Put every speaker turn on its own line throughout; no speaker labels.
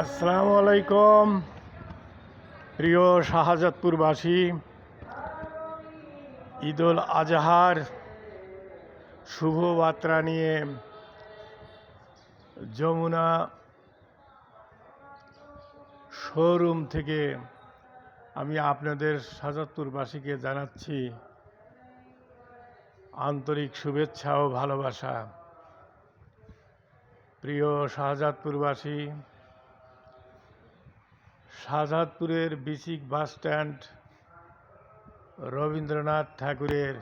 আসসালামু আলাইকুম প্রিয় শাহজাদপুরবাসী। ঈদুল আজহার শুভ বার্তা নিয়ে যমুনা শোরুম থেকে আমি আপনাদের শাহজাদপুরবাসীকে জানাচ্ছি আন্তরিক শুভেচ্ছা ও ভালোবাসা। প্রিয় শাহজাদপুরবাসী, শাহজাদপুরের বিসিক বাস স্ট্যান্ড রবীন্দ্রনাথ ঠাকুরের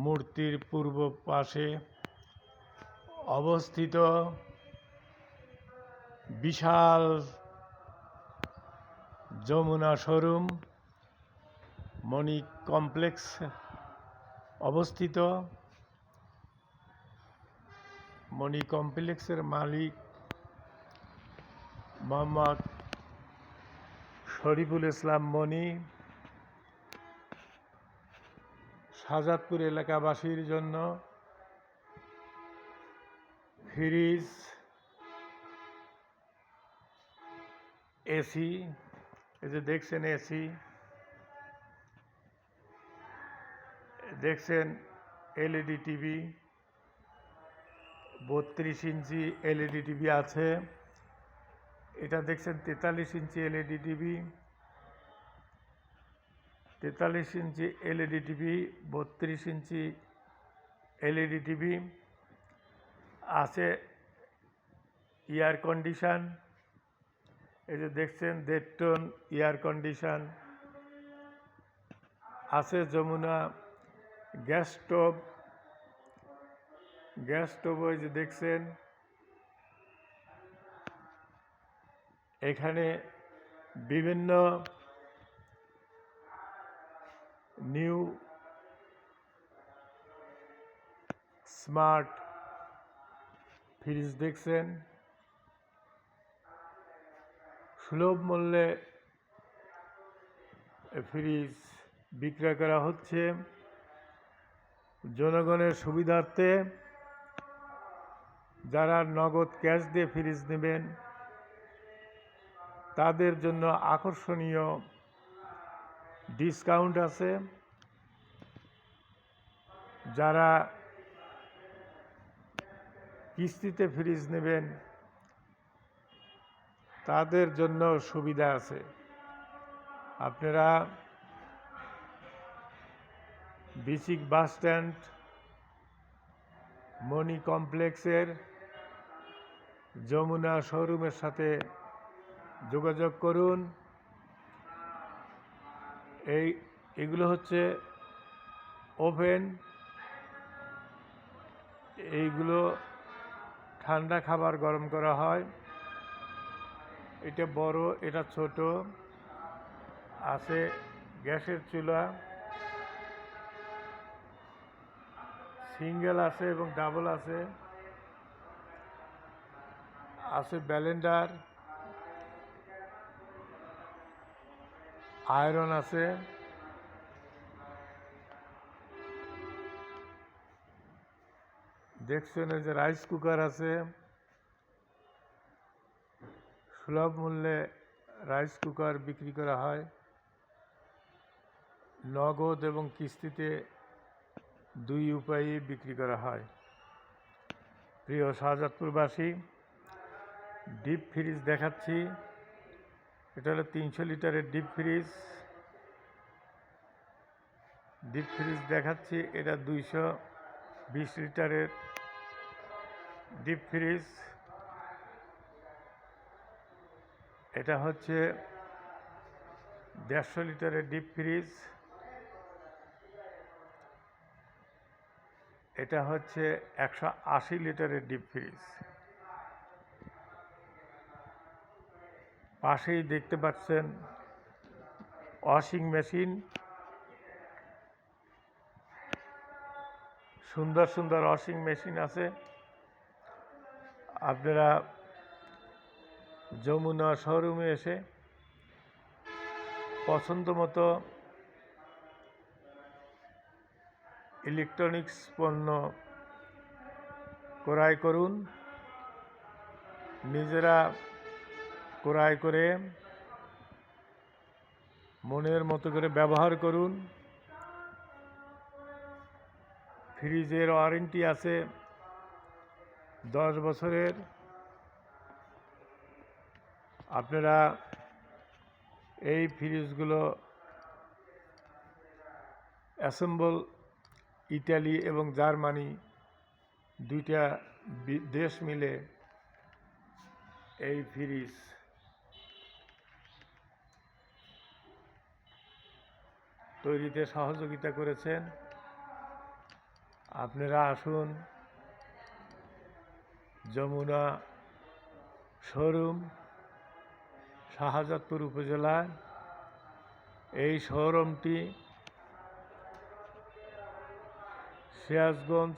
মূর্তির পূর্ব পাশে অবস্থিত বিশাল যমুনা শোরুম মণি কমপ্লেক্স অবস্থিত। মণি কমপ্লেক্সের মালিক মোহাম্মদ শরীফুল ইসলাম মণি শাহজাদপুর এলাকাবাসীর জন্য ফ্রিজ, এসি, এই যে দেখছেন এসি, দেখছেন LED TV, 32 inch LED TV আছে। এটা দেখছেন 43 inch LED TV, 43 inch LED TV, 32 inch LED TV আছে। এয়ার কন্ডিশন, এই যে দেখছেন 1.5 টন এয়ার কন্ডিশন আছে। যমুনা গ্যাস স্টোভ, ওই যে দেখছেন। এখানে বিভিন্ন নিউ স্মার্ট ফ্রিজ দেখছেন। সুলভ মূল্যে ফ্রিজ বিক্রয় করা হচ্ছে। জনগণের সুবিধার্থে যারা নগদ ক্যাশ দিয়ে ফ্রিজ নেবেন তাদের জন্য আকর্ষণীয় ডিসকাউন্ট আছে। যারা কিস্তিতে ফ্রিজ নেবেন তাদের জন্য সুবিধা আছে। আপনারা বিসিক বাস স্ট্যান্ড মণি কমপ্লেক্সের যমুনা শোরুমের সাথে যোগাযোগ করুন। এগুলো হচ্ছে ওভেন, এইগুলো ঠান্ডা খাবার গরম করা হয়। এটা বড়, এটা ছোট আছে। গ্যাসের চুলা সিঙ্গেল আছে এবং ডাবল আছে। ব্লেন্ডার, আয়রন আছে। দেখছেন যে রাইস কুকার আছে। সুলভ মূল্যে রাইস কুকার বিক্রি করা হয়। নগদ এবং কিস্তিতে দুই উপায়ে বিক্রি করা হয়। প্রিয় শাহজাদপুরবাসী, ডিপ ফ্রিজ দেখাচ্ছি। এটা হলো 300 লিটারের ডিপ ফ্রিজ দেখাচ্ছি। এটা 220 লিটারের ডিপ ফ্রিজ। এটা হচ্ছে 150 লিটারের ডিপ ফ্রিজ। এটা হচ্ছে 180 লিটারের ডিপ ফ্রিজ। পাশেই দেখতে পাচ্ছেন ওয়াশিং মেশিন। সুন্দর সুন্দর ওয়াশিং মেশিন আছে। আপনারা যমুনা শোরুমে এসে পছন্দ মতো ইলেকট্রনিক্স পণ্য ক্রয় করুন। নিজেরা ক্রয় করে মনের মতো করে ব্যবহার করুন। ফ্রিজের ওয়ারেন্টি আছে 10 বছরের। আপনারা এই ফ্রিজগুলো অ্যাসেম্বল ইটালি এবং জার্মানি দুইটা দেশ মিলে এই ফ্রিজ তৈরিতে সহযোগিতা করেছেন। আপনারা আসুন যমুনা শোরুম, শাহজাদপুর উপজেলায়। এই শোরুমটি সিরাজগঞ্জ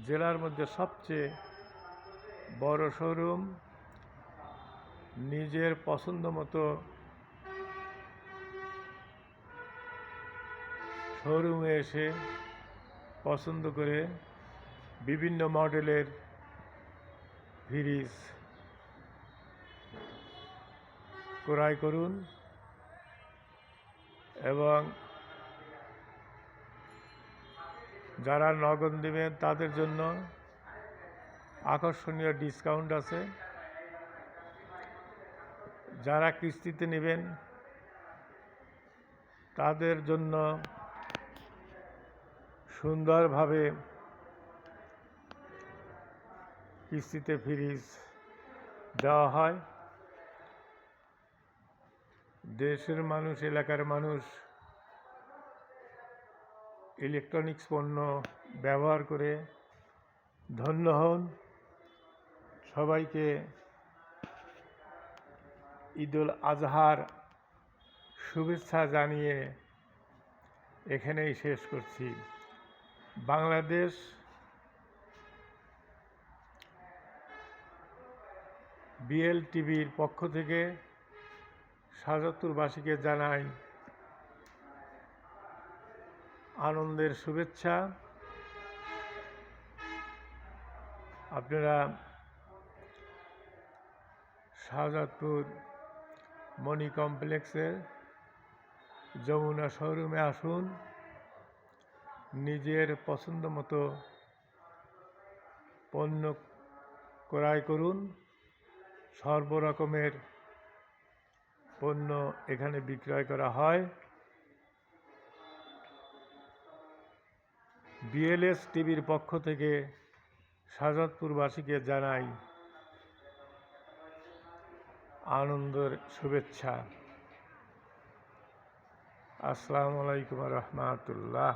জেলার মধ্যে সবচেয়ে বড় শোরুম। নিজের পছন্দ মতো শোরুমে এসে পছন্দ করে বিভিন্ন মডেলের ফ্রিজ ক্রয় করুন এবং যারা নগদ নেবেন তাদের জন্য আকর্ষণীয় ডিসকাউন্ট আছে। যারা কিস্তিতে নেবেন তাদের জন্য সুন্দরভাবে কিস্তিতে ফ্রিজ দেওয়া হয়। দেশের মানুষ, এলাকার মানুষ ইলেকট্রনিক্স পণ্য ব্যবহার করে ধন্য হন। সবাইকে ঈদুল আজহার শুভেচ্ছা জানিয়ে এখানেই শেষ করছি। বাংলাদেশ বিএলটিভির পক্ষ থেকে শাহজাদপুরবাসীকে জানাই আনন্দের শুভেচ্ছা। আপনারা শাহজাদপুর মণি কমপ্লেক্সের যমুনা শোরুমে আসুন, নিজের পছন্দ মতো পণ্য ক্রয় করুন। সর্বরকমের পণ্য এখানে বিক্রয় করা হয়। বিএলএস টিভির পক্ষ থেকে শাহজাদপুরবাসীকে জানাই আনন্দের শুভেচ্ছা। আসসালামু আলাইকুম রহমতুল্লাহ।